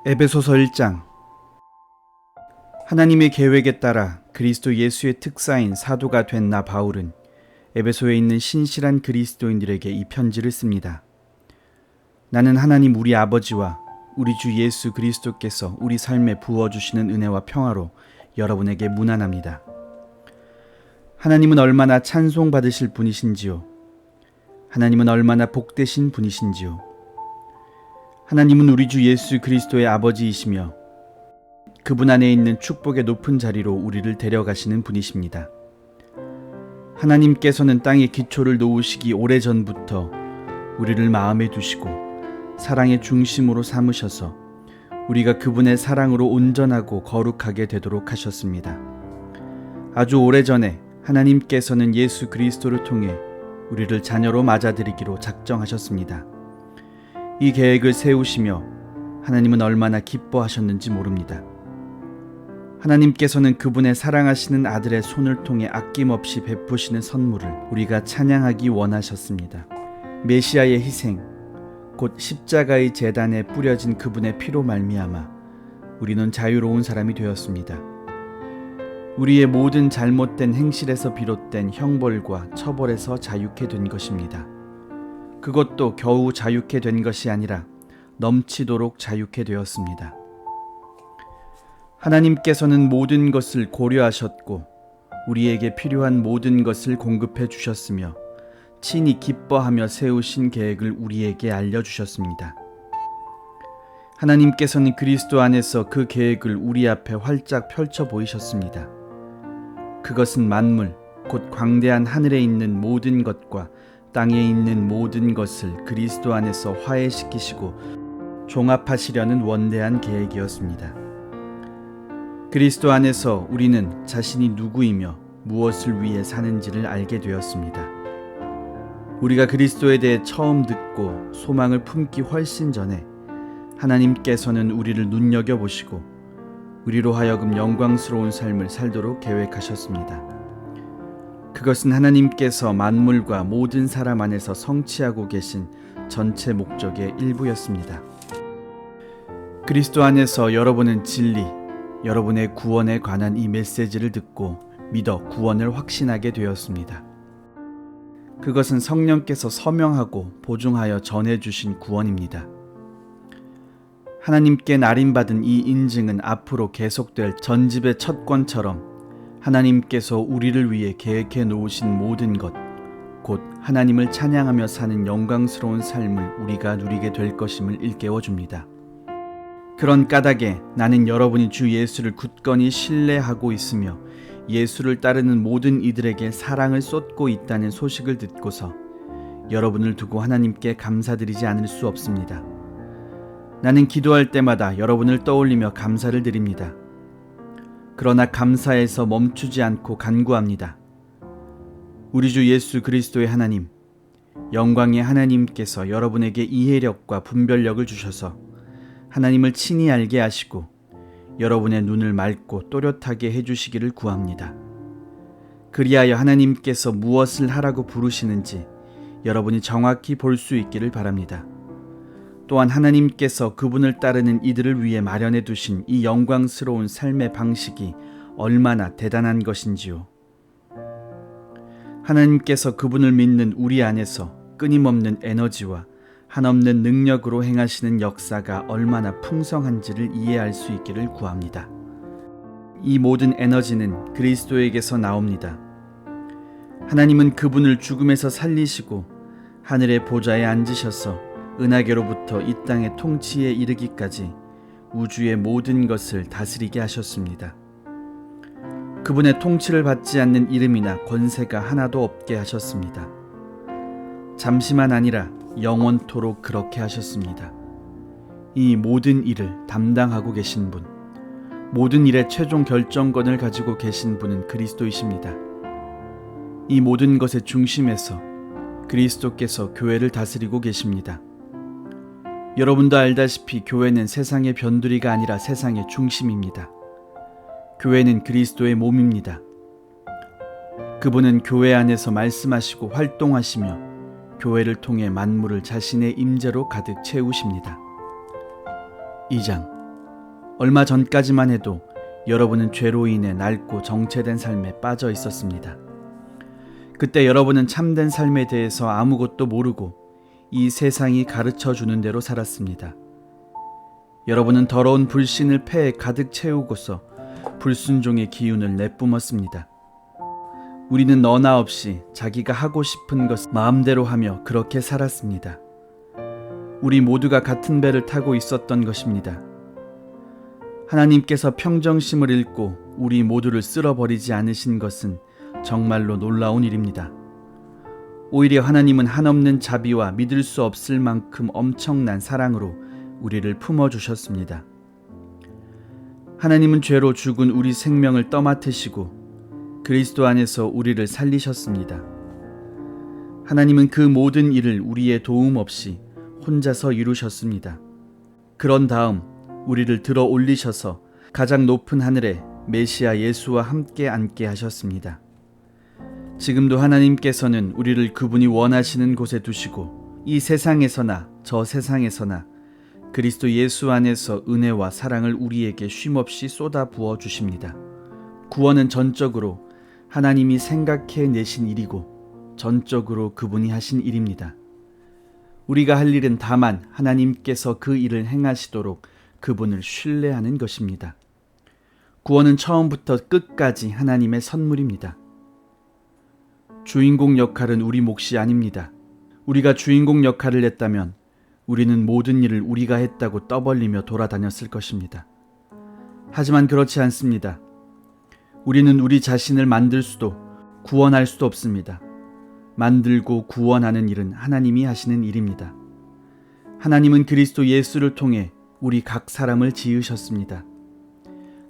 에베소서 1장. 하나님의 계획에 따라 그리스도 예수의 특사인 사도가 된 나 바울은 에베소에 있는 신실한 그리스도인들에게 이 편지를 씁니다. 나는 하나님 우리 아버지와 우리 주 예수 그리스도께서 우리 삶에 부어주시는 은혜와 평화로 여러분에게 문안합니다. 하나님은 얼마나 찬송받으실 분이신지요. 하나님은 얼마나 복되신 분이신지요. 하나님은 우리 주 예수 그리스도의 아버지이시며 그분 안에 있는 축복의 높은 자리로 우리를 데려가시는 분이십니다. 하나님께서는 땅의 기초를 놓으시기 오래전부터 우리를 마음에 두시고 사랑의 중심으로 삼으셔서 우리가 그분의 사랑으로 온전하고 거룩하게 되도록 하셨습니다. 아주 오래전에 하나님께서는 예수 그리스도를 통해 우리를 자녀로 맞아들이기로 작정하셨습니다. 이 계획을 세우시며 하나님은 얼마나 기뻐하셨는지 모릅니다. 하나님께서는 그분의 사랑하시는 아들의 손을 통해 아낌없이 베푸시는 선물을 우리가 찬양하기 원하셨습니다. 메시아의 희생, 곧 십자가의 제단에 뿌려진 그분의 피로 말미암아 우리는 자유로운 사람이 되었습니다. 우리의 모든 잘못된 행실에서 비롯된 형벌과 처벌에서 자유케 된 것입니다. 그것도 겨우 자유케 된 것이 아니라 넘치도록 자유케 되었습니다. 하나님께서는 모든 것을 고려하셨고 우리에게 필요한 모든 것을 공급해 주셨으며 친히 기뻐하며 세우신 계획을 우리에게 알려주셨습니다. 하나님께서는 그리스도 안에서 그 계획을 우리 앞에 활짝 펼쳐 보이셨습니다. 그것은 만물, 곧 광대한 하늘에 있는 모든 것과 땅에 있는 모든 것을 그리스도 안에서 화해시키시고 종합하시려는 원대한 계획이었습니다. 그리스도 안에서 우리는 자신이 누구이며 무엇을 위해 사는지를 알게 되었습니다. 우리가 그리스도에 대해 처음 듣고 소망을 품기 훨씬 전에 하나님께서는 우리를 눈여겨보시고 우리로 하여금 영광스러운 삶을 살도록 계획하셨습니다. 그것은 하나님께서 만물과 모든 사람 안에서 성취하고 계신 전체 목적의 일부였습니다. 그리스도 안에서 여러분은 진리, 여러분의 구원에 관한 이 메시지를 듣고 믿어 구원을 확신하게 되었습니다. 그것은 성령께서 서명하고 보증하여 전해주신 구원입니다. 하나님께 날인받은 이 인증은 앞으로 계속될 전집의 첫 권처럼 하나님께서 우리를 위해 계획해 놓으신 모든 것, 곧 하나님을 찬양하며 사는 영광스러운 삶을 우리가 누리게 될 것임을 일깨워줍니다. 그런 까닭에 나는 여러분이 주 예수를 굳건히 신뢰하고 있으며 예수를 따르는 모든 이들에게 사랑을 쏟고 있다는 소식을 듣고서 여러분을 두고 하나님께 감사드리지 않을 수 없습니다. 나는 기도할 때마다 여러분을 떠올리며 감사를 드립니다. 그러나 감사에서 멈추지 않고 간구합니다. 우리 주 예수 그리스도의 하나님, 영광의 하나님께서 여러분에게 이해력과 분별력을 주셔서 하나님을 친히 알게 하시고 여러분의 눈을 맑고 또렷하게 해주시기를 구합니다. 그리하여 하나님께서 무엇을 하라고 부르시는지 여러분이 정확히 볼 수 있기를 바랍니다. 또한 하나님께서 그분을 따르는 이들을 위해 마련해 두신 이 영광스러운 삶의 방식이 얼마나 대단한 것인지요. 하나님께서 그분을 믿는 우리 안에서 끊임없는 에너지와 한없는 능력으로 행하시는 역사가 얼마나 풍성한지를 이해할 수 있기를 구합니다. 이 모든 에너지는 그리스도에게서 나옵니다. 하나님은 그분을 죽음에서 살리시고 하늘의 보좌에 앉으셔서 은하계로부터 이 땅의 통치에 이르기까지 우주의 모든 것을 다스리게 하셨습니다. 그분의 통치를 받지 않는 이름이나 권세가 하나도 없게 하셨습니다. 잠시만 아니라 영원토록 그렇게 하셨습니다. 이 모든 일을 담당하고 계신 분, 모든 일의 최종 결정권을 가지고 계신 분은 그리스도이십니다. 이 모든 것의 중심에서 그리스도께서 교회를 다스리고 계십니다. 여러분도 알다시피 교회는 세상의 변두리가 아니라 세상의 중심입니다. 교회는 그리스도의 몸입니다. 그분은 교회 안에서 말씀하시고 활동하시며 교회를 통해 만물을 자신의 임재로 가득 채우십니다. 2장. 얼마 전까지만 해도 여러분은 죄로 인해 낡고 정체된 삶에 빠져 있었습니다. 그때 여러분은 참된 삶에 대해서 아무것도 모르고 이 세상이 가르쳐 주는 대로 살았습니다. 여러분은 더러운 불신을 폐에 가득 채우고서 불순종의 기운을 내뿜었습니다. 우리는 너나 없이 자기가 하고 싶은 것을 마음대로 하며 그렇게 살았습니다. 우리 모두가 같은 배를 타고 있었던 것입니다. 하나님께서 평정심을 잃고 우리 모두를 쓸어버리지 않으신 것은 정말로 놀라운 일입니다. 오히려 하나님은 한없는 자비와 믿을 수 없을 만큼 엄청난 사랑으로 우리를 품어주셨습니다. 하나님은 죄로 죽은 우리 생명을 떠맡으시고 그리스도 안에서 우리를 살리셨습니다. 하나님은 그 모든 일을 우리의 도움 없이 혼자서 이루셨습니다. 그런 다음 우리를 들어 올리셔서 가장 높은 하늘에 메시아 예수와 함께 앉게 하셨습니다. 지금도 하나님께서는 우리를 그분이 원하시는 곳에 두시고 이 세상에서나 저 세상에서나 그리스도 예수 안에서 은혜와 사랑을 우리에게 쉼없이 쏟아 부어 주십니다. 구원은 전적으로 하나님이 생각해 내신 일이고 전적으로 그분이 하신 일입니다. 우리가 할 일은 다만 하나님께서 그 일을 행하시도록 그분을 신뢰하는 것입니다. 구원은 처음부터 끝까지 하나님의 선물입니다. 주인공 역할은 우리 몫이 아닙니다. 우리가 주인공 역할을 했다면 우리는 모든 일을 우리가 했다고 떠벌리며 돌아다녔을 것입니다. 하지만 그렇지 않습니다. 우리는 우리 자신을 만들 수도 구원할 수도 없습니다. 만들고 구원하는 일은 하나님이 하시는 일입니다. 하나님은 그리스도 예수를 통해 우리 각 사람을 지으셨습니다.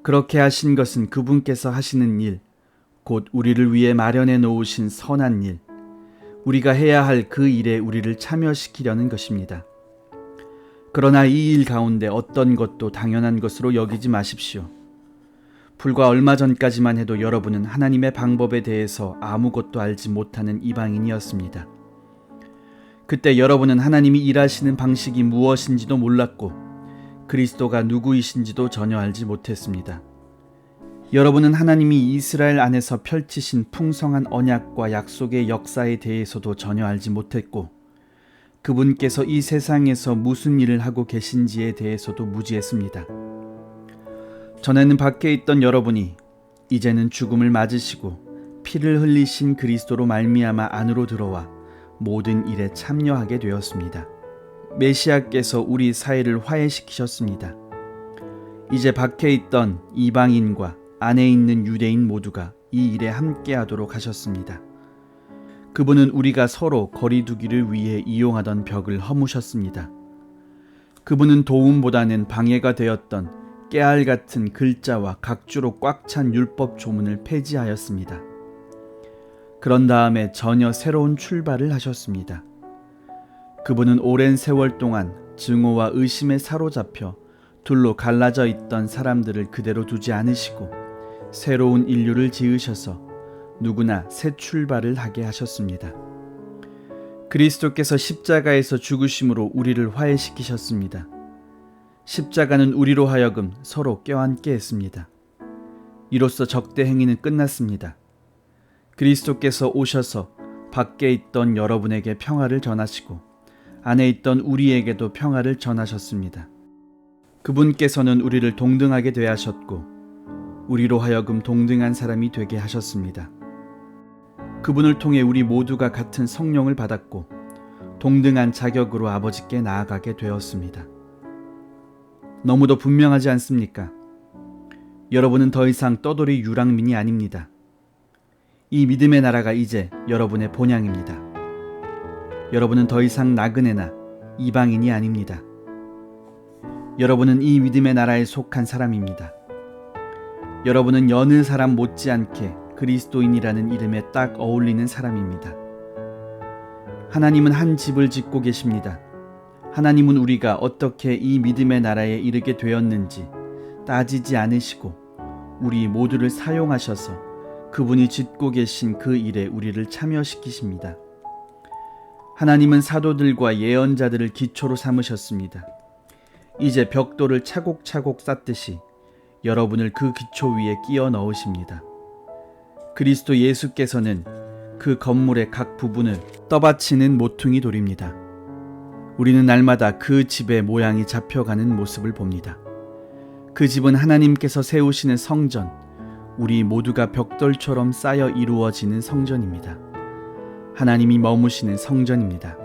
그렇게 하신 것은 그분께서 하시는 일, 곧 우리를 위해 마련해 놓으신 선한 일, 우리가 해야 할 그 일에 우리를 참여시키려는 것입니다. 그러나 이 일 가운데 어떤 것도 당연한 것으로 여기지 마십시오. 불과 얼마 전까지만 해도 여러분은 하나님의 방법에 대해서 아무것도 알지 못하는 이방인이었습니다. 그때 여러분은 하나님이 일하시는 방식이 무엇인지도 몰랐고 그리스도가 누구이신지도 전혀 알지 못했습니다. 여러분은 하나님이 이스라엘 안에서 펼치신 풍성한 언약과 약속의 역사에 대해서도 전혀 알지 못했고 그분께서 이 세상에서 무슨 일을 하고 계신지에 대해서도 무지했습니다. 전에는 밖에 있던 여러분이 이제는 죽음을 맞으시고 피를 흘리신 그리스도로 말미암아 안으로 들어와 모든 일에 참여하게 되었습니다. 메시아께서 우리 사이를 화해시키셨습니다. 이제 밖에 있던 이방인과 안에 있는 유대인 모두가 이 일에 함께하도록 하셨습니다. 그분은 우리가 서로 거리두기를 위해 이용하던 벽을 허무셨습니다. 그분은 도움보다는 방해가 되었던 깨알 같은 글자와 각주로 꽉 찬 율법 조문을 폐지하였습니다. 그런 다음에 전혀 새로운 출발을 하셨습니다. 그분은 오랜 세월 동안 증오와 의심에 사로잡혀 둘로 갈라져 있던 사람들을 그대로 두지 않으시고 새로운 인류를 지으셔서 누구나 새 출발을 하게 하셨습니다. 그리스도께서 십자가에서 죽으심으로 우리를 화해시키셨습니다. 십자가는 우리로 하여금 서로 껴안게 했습니다. 이로써 적대 행위는 끝났습니다. 그리스도께서 오셔서 밖에 있던 여러분에게 평화를 전하시고 안에 있던 우리에게도 평화를 전하셨습니다. 그분께서는 우리를 동등하게 대하셨고 우리로 하여금 동등한 사람이 되게 하셨습니다. 그분을 통해 우리 모두가 같은 성령을 받았고 동등한 자격으로 아버지께 나아가게 되었습니다. 너무도 분명하지 않습니까? 여러분은 더 이상 떠돌이 유랑민이 아닙니다. 이 믿음의 나라가 이제 여러분의 본향입니다. 여러분은 더 이상 나그네나 이방인이 아닙니다. 여러분은 이 믿음의 나라에 속한 사람입니다. 여러분은 여느 사람 못지않게 그리스도인이라는 이름에 딱 어울리는 사람입니다. 하나님은 한 집을 짓고 계십니다. 하나님은 우리가 어떻게 이 믿음의 나라에 이르게 되었는지 따지지 않으시고 우리 모두를 사용하셔서 그분이 짓고 계신 그 일에 우리를 참여시키십니다. 하나님은 사도들과 예언자들을 기초로 삼으셨습니다. 이제 벽돌을 차곡차곡 쌓듯이 여러분을 그 기초 위에 끼워 넣으십니다. 그리스도 예수께서는 그 건물의 각 부분을 떠받치는 모퉁이 돌입니다. 우리는 날마다 그 집의 모양이 잡혀가는 모습을 봅니다. 그 집은 하나님께서 세우시는 성전, 우리 모두가 벽돌처럼 쌓여 이루어지는 성전입니다. 하나님이 머무시는 성전입니다.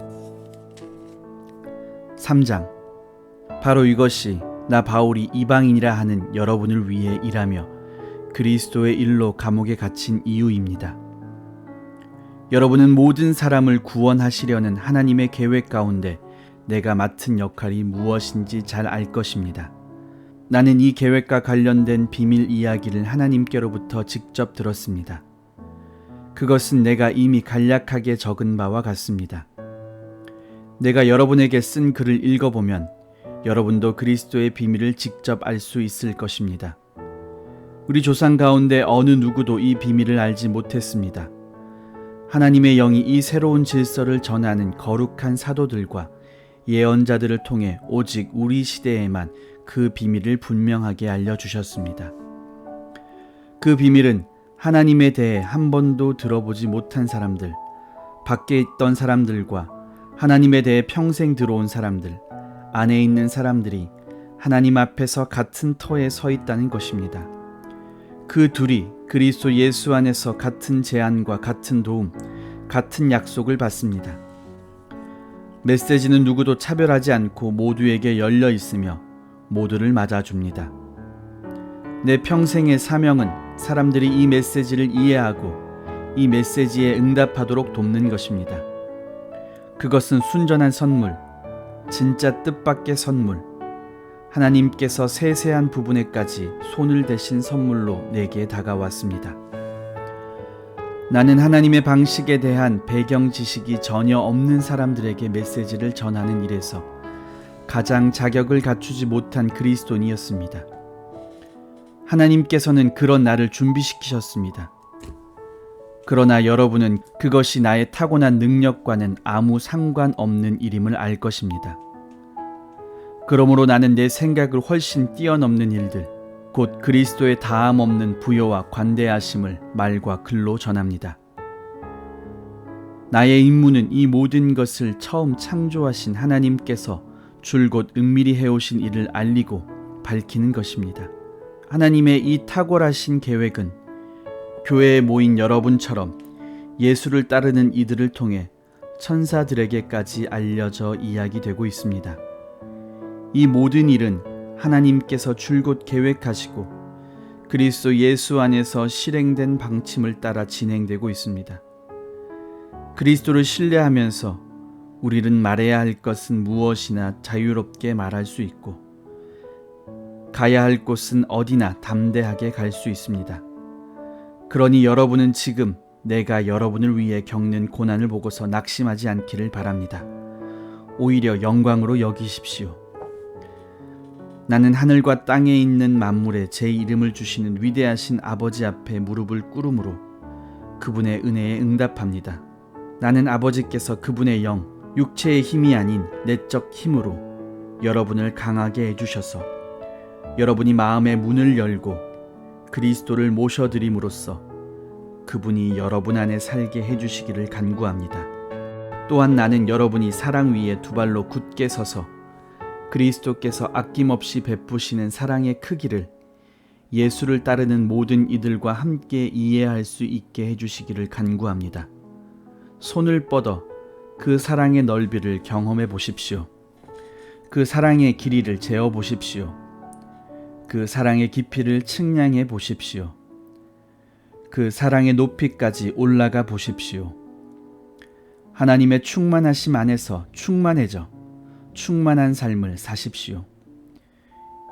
3장. 바로 이것이 나 바울이 이방인이라 하는 여러분을 위해 일하며 그리스도의 일로 감옥에 갇힌 이유입니다. 여러분은 모든 사람을 구원하시려는 하나님의 계획 가운데 내가 맡은 역할이 무엇인지 잘 알 것입니다. 나는 이 계획과 관련된 비밀 이야기를 하나님께로부터 직접 들었습니다. 그것은 내가 이미 간략하게 적은 바와 같습니다. 내가 여러분에게 쓴 글을 읽어보면 여러분도 그리스도의 비밀을 직접 알 수 있을 것입니다. 우리 조상 가운데 어느 누구도 이 비밀을 알지 못했습니다. 하나님의 영이 이 새로운 질서를 전하는 거룩한 사도들과 예언자들을 통해 오직 우리 시대에만 그 비밀을 분명하게 알려주셨습니다. 그 비밀은 하나님에 대해 한 번도 들어보지 못한 사람들, 밖에 있던 사람들과 하나님에 대해 평생 들어온 사람들, 안에 있는 사람들이 하나님 앞에서 같은 터에 서 있다는 것입니다. 그 둘이 그리스도 예수 안에서 같은 제안과 같은 도움, 같은 약속을 받습니다. 메시지는 누구도 차별하지 않고 모두에게 열려 있으며 모두를 맞아줍니다. 내 평생의 사명은 사람들이 이 메시지를 이해하고 이 메시지에 응답하도록 돕는 것입니다. 그것은 순전한 선물, 진짜 뜻밖의 선물, 하나님께서 세세한 부분에까지 손을 대신 선물로 내게 다가왔습니다. 나는 하나님의 방식에 대한 배경 지식이 전혀 없는 사람들에게 메시지를 전하는 일에서 가장 자격을 갖추지 못한 그리스도인이었습니다. 하나님께서는 그런 나를 준비시키셨습니다. 그러나 여러분은 그것이 나의 타고난 능력과는 아무 상관없는 일임을 알 것입니다. 그러므로 나는 내 생각을 훨씬 뛰어넘는 일들, 곧 그리스도의 다함 없는 부요와 관대하심을 말과 글로 전합니다. 나의 임무는 이 모든 것을 처음 창조하신 하나님께서 줄곧 은밀히 해오신 일을 알리고 밝히는 것입니다. 하나님의 이 탁월하신 계획은 교회에 모인 여러분처럼 예수를 따르는 이들을 통해 천사들에게까지 알려져 이야기되고 있습니다. 이 모든 일은 하나님께서 줄곧 계획하시고 그리스도 예수 안에서 실행된 방침을 따라 진행되고 있습니다. 그리스도를 신뢰하면서 우리는 말해야 할 것은 무엇이나 자유롭게 말할 수 있고 가야 할 곳은 어디나 담대하게 갈 수 있습니다. 그러니 여러분은 지금 내가 여러분을 위해 겪는 고난을 보고서 낙심하지 않기를 바랍니다. 오히려 영광으로 여기십시오. 나는 하늘과 땅에 있는 만물에 제 이름을 주시는 위대하신 아버지 앞에 무릎을 꿇음으로 그분의 은혜에 응답합니다. 나는 아버지께서 그분의 영, 육체의 힘이 아닌 내적 힘으로 여러분을 강하게 해주셔서 여러분이 마음의 문을 열고 그리스도를 모셔드림으로써 그분이 여러분 안에 살게 해주시기를 간구합니다. 또한 나는 여러분이 사랑 위에 두 발로 굳게 서서 그리스도께서 아낌없이 베푸시는 사랑의 크기를 예수를 따르는 모든 이들과 함께 이해할 수 있게 해주시기를 간구합니다. 손을 뻗어 그 사랑의 넓이를 경험해 보십시오. 그 사랑의 길이를 재어 보십시오. 그 사랑의 깊이를 측량해 보십시오. 그 사랑의 높이까지 올라가 보십시오. 하나님의 충만하심 안에서 충만해져 충만한 삶을 사십시오.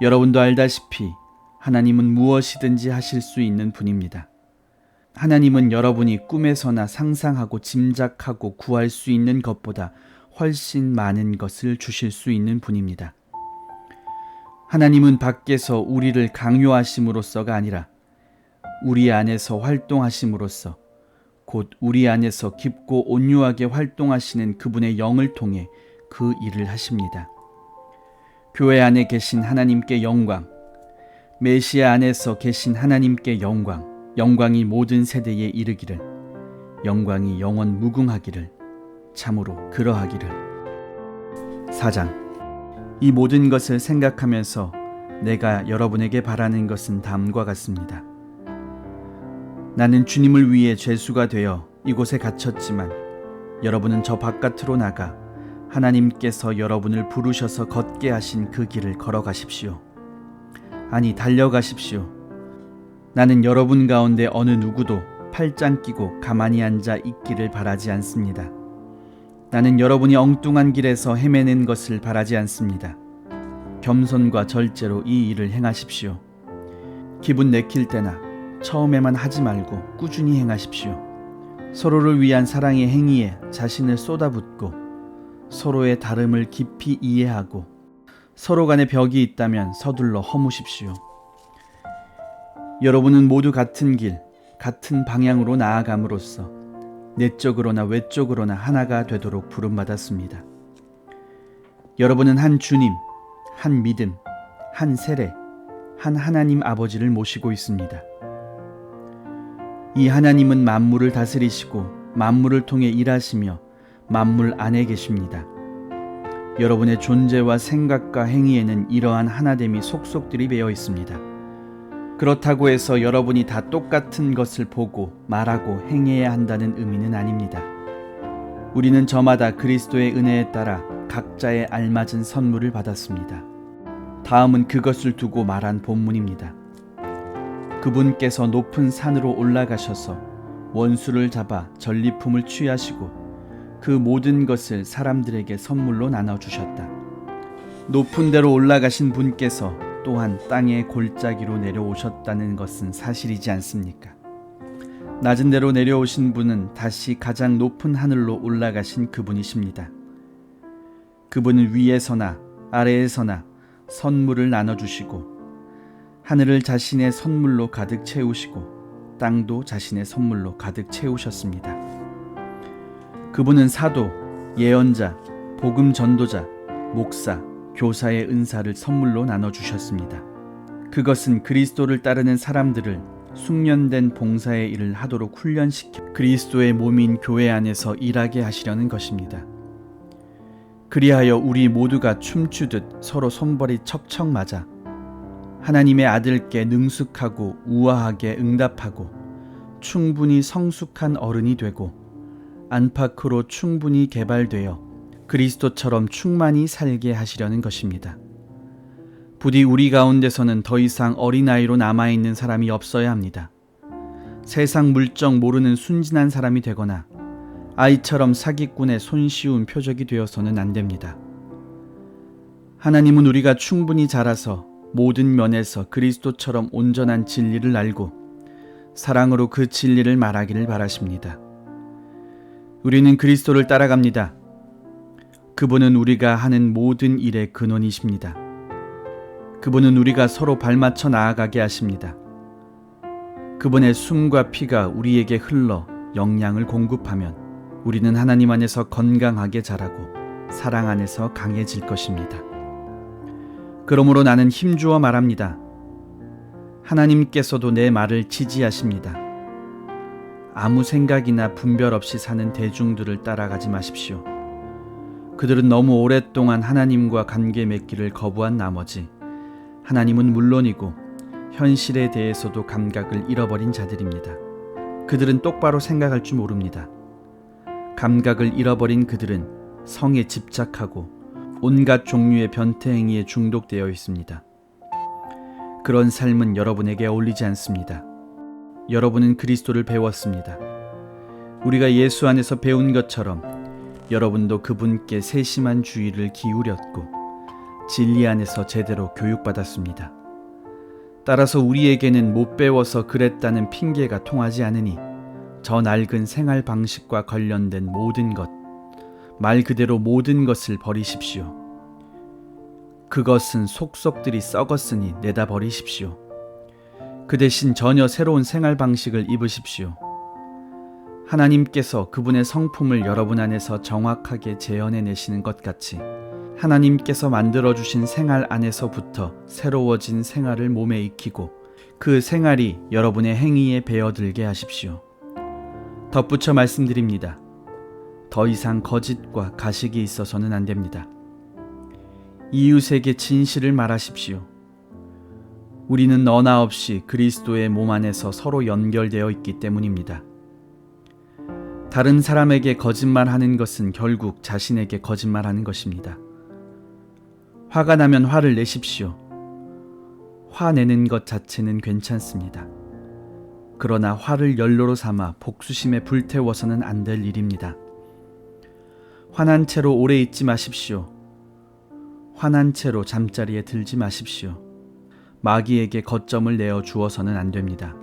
여러분도 알다시피 하나님은 무엇이든지 하실 수 있는 분입니다. 하나님은 여러분이 꿈에서나 상상하고 짐작하고 구할 수 있는 것보다 훨씬 많은 것을 주실 수 있는 분입니다. 하나님은 밖에서 우리를 강요하심으로써가 아니라 우리 안에서 활동하심으로써 곧 우리 안에서 깊고 온유하게 활동하시는 그분의 영을 통해 그 일을 하십니다. 교회 안에 계신 하나님께 영광, 메시아 안에서 계신 하나님께 영광, 영광이 모든 세대에 이르기를, 영광이 영원 무궁하기를, 참으로 그러하기를. 4장. 이 모든 것을 생각하면서 내가 여러분에게 바라는 것은 다음과 같습니다. 나는 주님을 위해 죄수가 되어 이곳에 갇혔지만 여러분은 저 바깥으로 나가 하나님께서 여러분을 부르셔서 걷게 하신 그 길을 걸어가십시오. 아니, 달려가십시오. 나는 여러분 가운데 어느 누구도 팔짱 끼고 가만히 앉아 있기를 바라지 않습니다. 나는 여러분이 엉뚱한 길에서 헤매는 것을 바라지 않습니다. 겸손과 절제로 이 일을 행하십시오. 기분 내킬 때나 처음에만 하지 말고 꾸준히 행하십시오. 서로를 위한 사랑의 행위에 자신을 쏟아붓고 서로의 다름을 깊이 이해하고 서로 간에 벽이 있다면 서둘러 허무십시오. 여러분은 모두 같은 길, 같은 방향으로 나아감으로써 내적으로나 외적으로나 하나가 되도록 부름받았습니다. 여러분은 한 주님, 한 믿음, 한 세례, 한 하나님 아버지를 모시고 있습니다. 이 하나님은 만물을 다스리시고 만물을 통해 일하시며 만물 안에 계십니다. 여러분의 존재와 생각과 행위에는 이러한 하나됨이 속속들이 배어 있습니다. 그렇다고 해서 여러분이 다 똑같은 것을 보고 말하고 행해야 한다는 의미는 아닙니다. 우리는 저마다 그리스도의 은혜에 따라 각자의 알맞은 선물을 받았습니다. 다음은 그것을 두고 말한 본문입니다. 그분께서 높은 산으로 올라가셔서 원수를 잡아 전리품을 취하시고 그 모든 것을 사람들에게 선물로 나눠주셨다. 높은 데로 올라가신 분께서 또한 땅의 골짜기로 내려오셨다는 것은 사실이지 않습니까? 낮은 데로 내려오신 분은 다시 가장 높은 하늘로 올라가신 그분이십니다. 그분은 위에서나 아래에서나 선물을 나눠주시고 하늘을 자신의 선물로 가득 채우시고 땅도 자신의 선물로 가득 채우셨습니다. 그분은 사도, 예언자, 복음 전도자, 목사, 교사의 은사를 선물로 나눠주셨습니다. 그것은 그리스도를 따르는 사람들을 숙련된 봉사의 일을 하도록 훈련시켜 그리스도의 몸인 교회 안에서 일하게 하시려는 것입니다. 그리하여 우리 모두가 춤추듯 서로 손발이 척척 맞아 하나님의 아들께 능숙하고 우아하게 응답하고 충분히 성숙한 어른이 되고 안팎으로 충분히 개발되어 그리스도처럼 충만히 살게 하시려는 것입니다. 부디 우리 가운데서는 더 이상 어린아이로 남아있는 사람이 없어야 합니다. 세상 물정 모르는 순진한 사람이 되거나 아이처럼 사기꾼의 손쉬운 표적이 되어서는 안 됩니다. 하나님은 우리가 충분히 자라서 모든 면에서 그리스도처럼 온전한 진리를 알고 사랑으로 그 진리를 말하기를 바라십니다. 우리는 그리스도를 따라갑니다. 그분은 우리가 하는 모든 일의 근원이십니다. 그분은 우리가 서로 발맞춰 나아가게 하십니다. 그분의 숨과 피가 우리에게 흘러 영양을 공급하면 우리는 하나님 안에서 건강하게 자라고 사랑 안에서 강해질 것입니다. 그러므로 나는 힘주어 말합니다. 하나님께서도 내 말을 지지하십니다. 아무 생각이나 분별 없이 사는 대중들을 따라가지 마십시오. 그들은 너무 오랫동안 하나님과 관계 맺기를 거부한 나머지 하나님은 물론이고 현실에 대해서도 감각을 잃어버린 자들입니다. 그들은 똑바로 생각할 줄 모릅니다. 감각을 잃어버린 그들은 성에 집착하고 온갖 종류의 변태 행위에 중독되어 있습니다. 그런 삶은 여러분에게 어울리지 않습니다. 여러분은 그리스도를 배웠습니다. 우리가 예수 안에서 배운 것처럼 여러분도 그분께 세심한 주의를 기울였고 진리 안에서 제대로 교육받았습니다. 따라서 우리에게는 못 배워서 그랬다는 핑계가 통하지 않으니 저 낡은 생활 방식과 관련된 모든 것, 말 그대로 모든 것을 버리십시오. 그것은 속속들이 썩었으니 내다 버리십시오. 그 대신 전혀 새로운 생활 방식을 입으십시오. 하나님께서 그분의 성품을 여러분 안에서 정확하게 재현해내시는 것 같이 하나님께서 만들어주신 생활 안에서부터 새로워진 생활을 몸에 익히고 그 생활이 여러분의 행위에 배어들게 하십시오. 덧붙여 말씀드립니다. 더 이상 거짓과 가식이 있어서는 안 됩니다. 이웃에게 진실을 말하십시오. 우리는 너나 없이 그리스도의 몸 안에서 서로 연결되어 있기 때문입니다. 다른 사람에게 거짓말하는 것은 결국 자신에게 거짓말하는 것입니다. 화가 나면 화를 내십시오. 화내는 것 자체는 괜찮습니다. 그러나 화를 연료로 삼아 복수심에 불태워서는 안 될 일입니다. 화난 채로 오래 있지 마십시오. 화난 채로 잠자리에 들지 마십시오. 마귀에게 거점을 내어 주어서는 안 됩니다.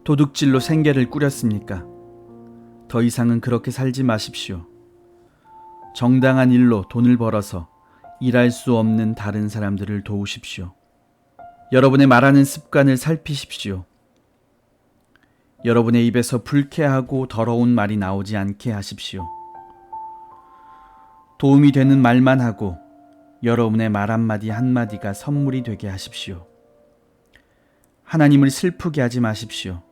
도둑질로 생계를 꾸렸습니까? 더 이상은 그렇게 살지 마십시오. 정당한 일로 돈을 벌어서 일할 수 없는 다른 사람들을 도우십시오. 여러분의 말하는 습관을 살피십시오. 여러분의 입에서 불쾌하고 더러운 말이 나오지 않게 하십시오. 도움이 되는 말만 하고 여러분의 말 한마디 한마디가 선물이 되게 하십시오. 하나님을 슬프게 하지 마십시오.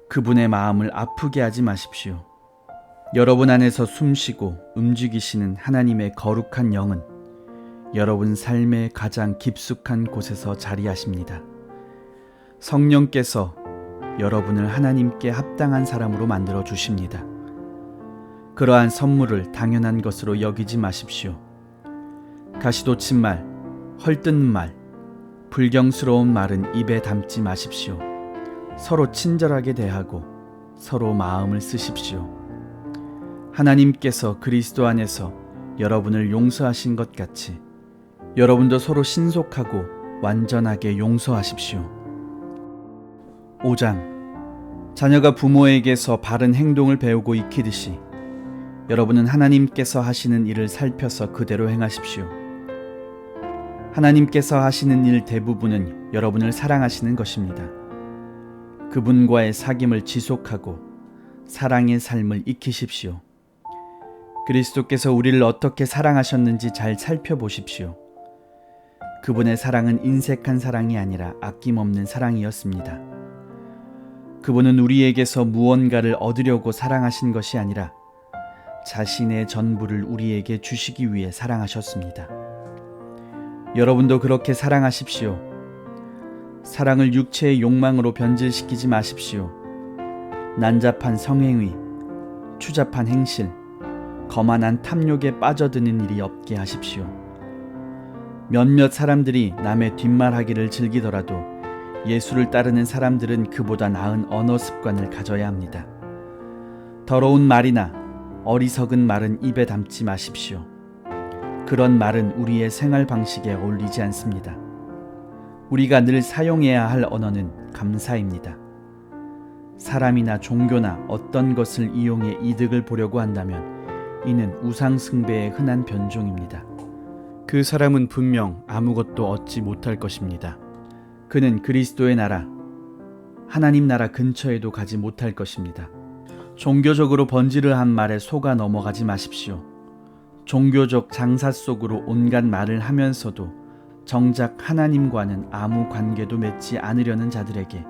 그분의 마음을 아프게 하지 마십시오. 여러분 안에서 숨쉬고 움직이시는 하나님의 거룩한 영은 여러분 삶의 가장 깊숙한 곳에서 자리하십니다. 성령께서 여러분을 하나님께 합당한 사람으로 만들어 주십니다. 그러한 선물을 당연한 것으로 여기지 마십시오. 가시돋친 말, 헐뜯는 말, 불경스러운 말은 입에 담지 마십시오. 서로 친절하게 대하고 서로 마음을 쓰십시오. 하나님께서 그리스도 안에서 여러분을 용서하신 것 같이 여러분도 서로 신속하고 완전하게 용서하십시오. 5장. 자녀가 부모에게서 바른 행동을 배우고 익히듯이 여러분은 하나님께서 하시는 일을 살펴서 그대로 행하십시오. 하나님께서 하시는 일 대부분은 여러분을 사랑하시는 것입니다. 그분과의 사귐을 지속하고 사랑의 삶을 익히십시오. 그리스도께서 우리를 어떻게 사랑하셨는지 잘 살펴보십시오. 그분의 사랑은 인색한 사랑이 아니라 아낌없는 사랑이었습니다. 그분은 우리에게서 무언가를 얻으려고 사랑하신 것이 아니라 자신의 전부를 우리에게 주시기 위해 사랑하셨습니다. 여러분도 그렇게 사랑하십시오. 사랑을 육체의 욕망으로 변질시키지 마십시오. 난잡한 성행위, 추잡한 행실, 거만한 탐욕에 빠져드는 일이 없게 하십시오. 몇몇 사람들이 남의 뒷말하기를 즐기더라도 예수를 따르는 사람들은 그보다 나은 언어 습관을 가져야 합니다. 더러운 말이나 어리석은 말은 입에 담지 마십시오. 그런 말은 우리의 생활 방식에 어울리지 않습니다. 우리가 늘 사용해야 할 언어는 감사입니다. 사람이나 종교나 어떤 것을 이용해 이득을 보려고 한다면 이는 우상숭배의 흔한 변종입니다. 그 사람은 분명 아무것도 얻지 못할 것입니다. 그는 그리스도의 나라, 하나님 나라 근처에도 가지 못할 것입니다. 종교적으로 번지르한 말에 속아 넘어가지 마십시오. 종교적 장사 속으로 온갖 말을 하면서도 정작 하나님과는 아무 관계도 맺지 않으려는 자들에게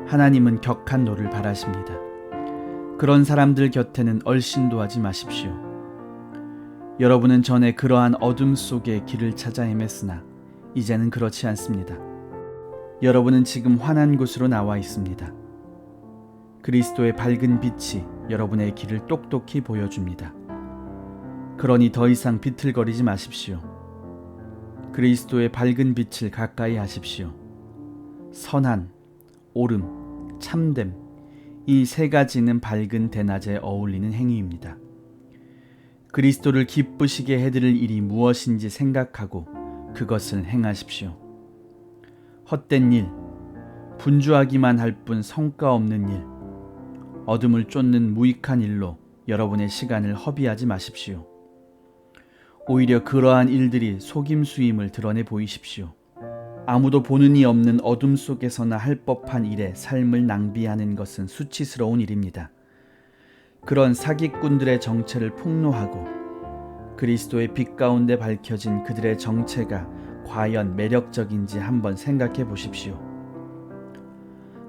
하나님은 격한 노를 바라십니다. 그런 사람들 곁에는 얼씬도 하지 마십시오. 여러분은 전에 그러한 어둠 속의 길을 찾아 헤맸으나 이제는 그렇지 않습니다. 여러분은 지금 환한 곳으로 나와 있습니다. 그리스도의 밝은 빛이 여러분의 길을 똑똑히 보여줍니다. 그러니 더 이상 비틀거리지 마십시오. 그리스도의 밝은 빛을 가까이 하십시오. 선한, 옳음, 참됨, 이 세 가지는 밝은 대낮에 어울리는 행위입니다. 그리스도를 기쁘시게 해드릴 일이 무엇인지 생각하고 그것을 행하십시오. 헛된 일, 분주하기만 할 뿐 성과 없는 일, 어둠을 쫓는 무익한 일로 여러분의 시간을 허비하지 마십시오. 오히려 그러한 일들이 속임수임을 드러내 보이십시오. 아무도 보는 이 없는 어둠 속에서나 할 법한 일에 삶을 낭비하는 것은 수치스러운 일입니다. 그런 사기꾼들의 정체를 폭로하고 그리스도의 빛 가운데 밝혀진 그들의 정체가 과연 매력적인지 한번 생각해 보십시오.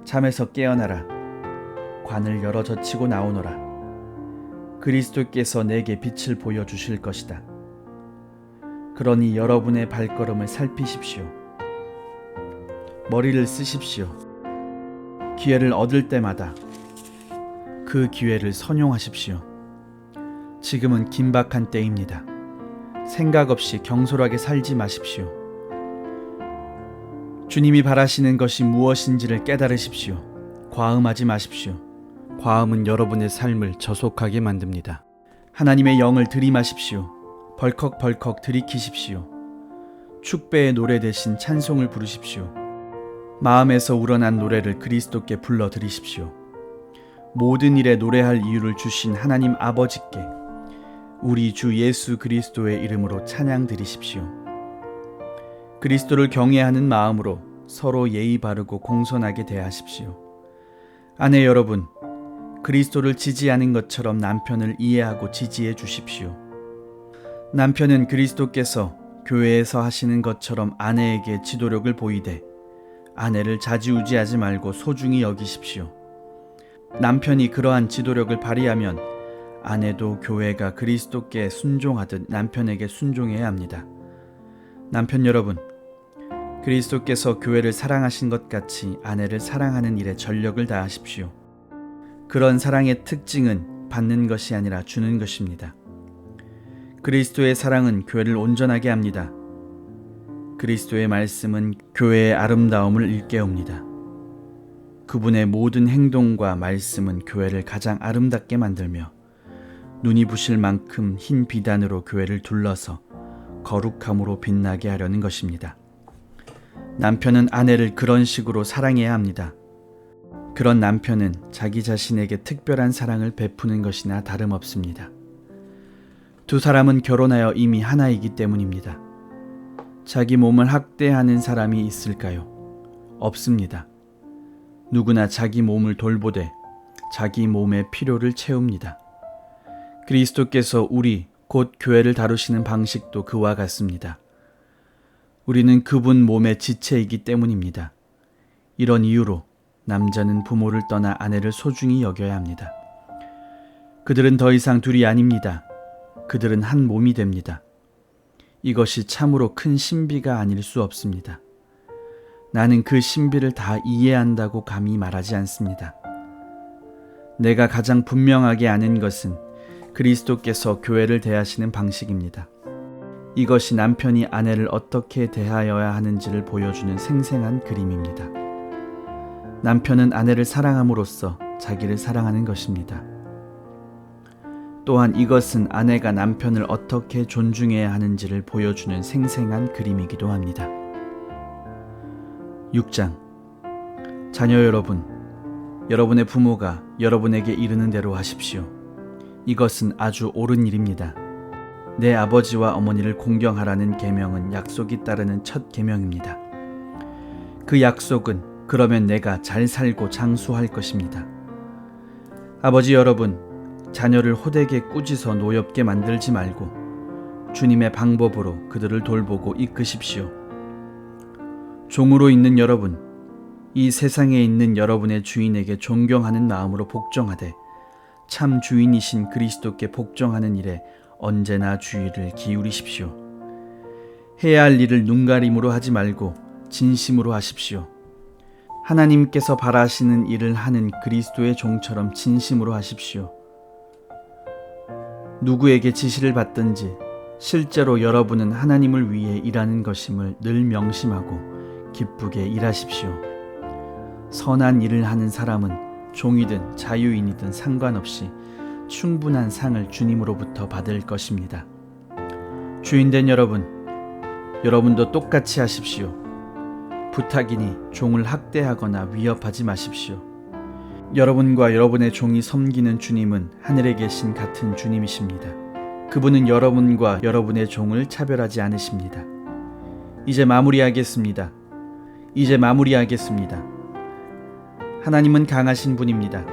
잠에서 깨어나라. 관을 열어 젖히고 나오너라. 그리스도께서 내게 빛을 보여주실 것이다. 그러니 여러분의 발걸음을 살피십시오. 머리를 쓰십시오. 기회를 얻을 때마다 그 기회를 선용하십시오. 지금은 긴박한 때입니다. 생각 없이 경솔하게 살지 마십시오. 주님이 바라시는 것이 무엇인지를 깨달으십시오. 과음하지 마십시오. 과음은 여러분의 삶을 저속하게 만듭니다. 하나님의 영을 들이마십시오. 벌컥벌컥 들이키십시오. 축배의 노래 대신 찬송을 부르십시오. 마음에서 우러난 노래를 그리스도께 불러드리십시오. 모든 일에 노래할 이유를 주신 하나님 아버지께 우리 주 예수 그리스도의 이름으로 찬양 드리십시오. 그리스도를 경외하는 마음으로 서로 예의 바르고 공손하게 대하십시오. 아내 여러분, 그리스도를 지지하는 것처럼 남편을 이해하고 지지해 주십시오. 남편은 그리스도께서 교회에서 하시는 것처럼 아내에게 지도력을 보이되 아내를 좌지우지하지 말고 소중히 여기십시오. 남편이 그러한 지도력을 발휘하면 아내도 교회가 그리스도께 순종하듯 남편에게 순종해야 합니다. 남편 여러분, 그리스도께서 교회를 사랑하신 것 같이 아내를 사랑하는 일에 전력을 다하십시오. 그런 사랑의 특징은 받는 것이 아니라 주는 것입니다. 그리스도의 사랑은 교회를 온전하게 합니다. 그리스도의 말씀은 교회의 아름다움을 일깨웁니다. 그분의 모든 행동과 말씀은 교회를 가장 아름답게 만들며 눈이 부실 만큼 흰 비단으로 교회를 둘러서 거룩함으로 빛나게 하려는 것입니다. 남편은 아내를 그런 식으로 사랑해야 합니다. 그런 남편은 자기 자신에게 특별한 사랑을 베푸는 것이나 다름없습니다. 두 사람은 결혼하여 이미 하나이기 때문입니다. 자기 몸을 학대하는 사람이 있을까요? 없습니다. 누구나 자기 몸을 돌보되 자기 몸의 필요를 채웁니다. 그리스도께서 우리 곧 교회를 다루시는 방식도 그와 같습니다. 우리는 그분 몸의 지체이기 때문입니다. 이런 이유로 남자는 부모를 떠나 아내를 소중히 여겨야 합니다. 그들은 더 이상 둘이 아닙니다. 그들은 한 몸이 됩니다. 이것이 참으로 큰 신비가 아닐 수 없습니다. 나는 그 신비를 다 이해한다고 감히 말하지 않습니다. 내가 가장 분명하게 아는 것은 그리스도께서 교회를 대하시는 방식입니다. 이것이 남편이 아내를 어떻게 대하여야 하는지를 보여주는 생생한 그림입니다. 남편은 아내를 사랑함으로써 자기를 사랑하는 것입니다. 또한 이것은 아내가 남편을 어떻게 존중해야 하는지를 보여주는 생생한 그림이기도 합니다. 6장. 자녀 여러분, 여러분의 부모가 여러분에게 이르는 대로 하십시오. 이것은 아주 옳은 일입니다. 내 아버지와 어머니를 공경하라는 계명은 약속이 따르는 첫 계명입니다. 그 약속은 그러면 내가 잘 살고 장수할 것입니다. 아버지 여러분, 자녀를 호되게 꾸짖어 노엽게 만들지 말고 주님의 방법으로 그들을 돌보고 이끄십시오. 종으로 있는 여러분, 이 세상에 있는 여러분의 주인에게 존경하는 마음으로 복종하되 참 주인이신 그리스도께 복종하는 일에 언제나 주의를 기울이십시오. 해야 할 일을 눈가림으로 하지 말고 진심으로 하십시오. 하나님께서 바라시는 일을 하는 그리스도의 종처럼 진심으로 하십시오. 누구에게 지시를 받든지 실제로 여러분은 하나님을 위해 일하는 것임을 늘 명심하고 기쁘게 일하십시오. 선한 일을 하는 사람은 종이든 자유인이든 상관없이 충분한 상을 주님으로부터 받을 것입니다. 주인된 여러분, 여러분도 똑같이 하십시오. 부탁이니 종을 학대하거나 위협하지 마십시오. 여러분과 여러분의 종이 섬기는 주님은 하늘에 계신 같은 주님이십니다. 그분은 여러분과 여러분의 종을 차별하지 않으십니다. 이제 마무리하겠습니다. 하나님은 강하신 분입니다.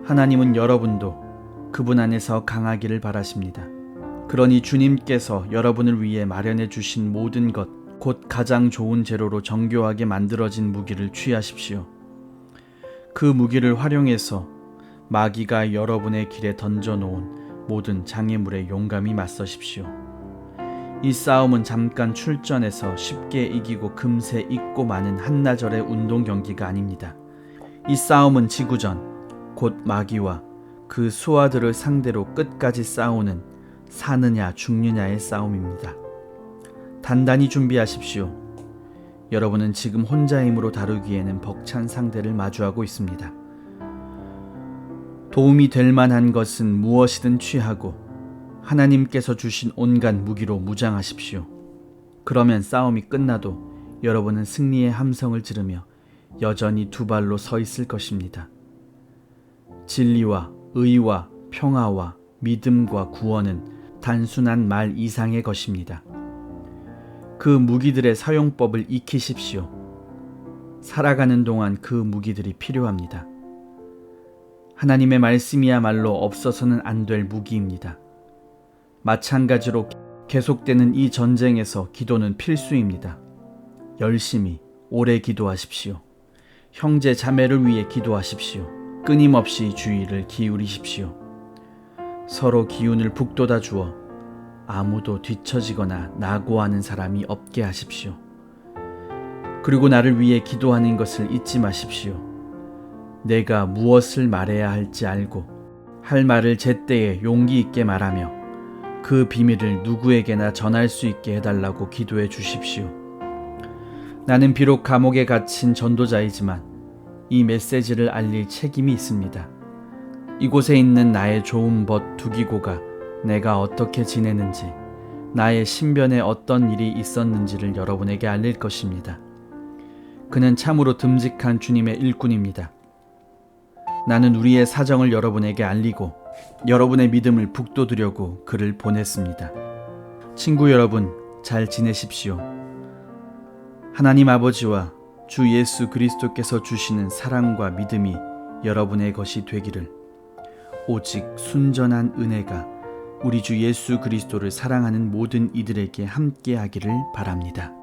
하나님은 여러분도 그분 안에서 강하기를 바라십니다. 그러니 주님께서 여러분을 위해 마련해 주신 모든 것, 곧 가장 좋은 재료로 정교하게 만들어진 무기를 취하십시오. 그 무기를 활용해서 마귀가 여러분의 길에 던져놓은 모든 장애물에 용감히 맞서십시오. 이 싸움은 잠깐 출전해서 쉽게 이기고 금세 잊고 마는 한나절의 운동 경기가 아닙니다. 이 싸움은 지구전, 곧 마귀와 그 수하들을 상대로 끝까지 싸우는 사느냐 죽느냐의 싸움입니다. 단단히 준비하십시오. 여러분은 지금 혼자 힘으로 다루기에는 벅찬 상대를 마주하고 있습니다. 도움이 될 만한 것은 무엇이든 취하고 하나님께서 주신 온갖 무기로 무장하십시오. 그러면 싸움이 끝나도 여러분은 승리의 함성을 지르며 여전히 두 발로 서 있을 것입니다. 진리와 의와 평화와 믿음과 구원은 단순한 말 이상의 것입니다. 그 무기들의 사용법을 익히십시오. 살아가는 동안 그 무기들이 필요합니다. 하나님의 말씀이야말로 없어서는 안 될 무기입니다. 마찬가지로 계속되는 이 전쟁에서 기도는 필수입니다. 열심히 오래 기도하십시오. 형제 자매를 위해 기도하십시오. 끊임없이 주의를 기울이십시오. 서로 기운을 북돋아 주어 아무도 뒤처지거나 낙오하는 사람이 없게 하십시오. 그리고 나를 위해 기도하는 것을 잊지 마십시오. 내가 무엇을 말해야 할지 알고 할 말을 제때에 용기 있게 말하며 그 비밀을 누구에게나 전할 수 있게 해달라고 기도해 주십시오. 나는 비록 감옥에 갇힌 전도자이지만 이 메시지를 알릴 책임이 있습니다. 이곳에 있는 나의 좋은 벗 두기고가 내가 어떻게 지내는지, 나의 신변에 어떤 일이 있었는지를 여러분에게 알릴 것입니다. 그는 참으로 듬직한 주님의 일꾼입니다. 나는 우리의 사정을 여러분에게 알리고 여러분의 믿음을 북돋으려고 그를 보냈습니다. 친구 여러분, 잘 지내십시오. 하나님 아버지와 주 예수 그리스도께서 주시는 사랑과 믿음이 여러분의 것이 되기를, 오직 순전한 은혜가 우리 주 예수 그리스도를 사랑하는 모든 이들에게 함께하기를 바랍니다.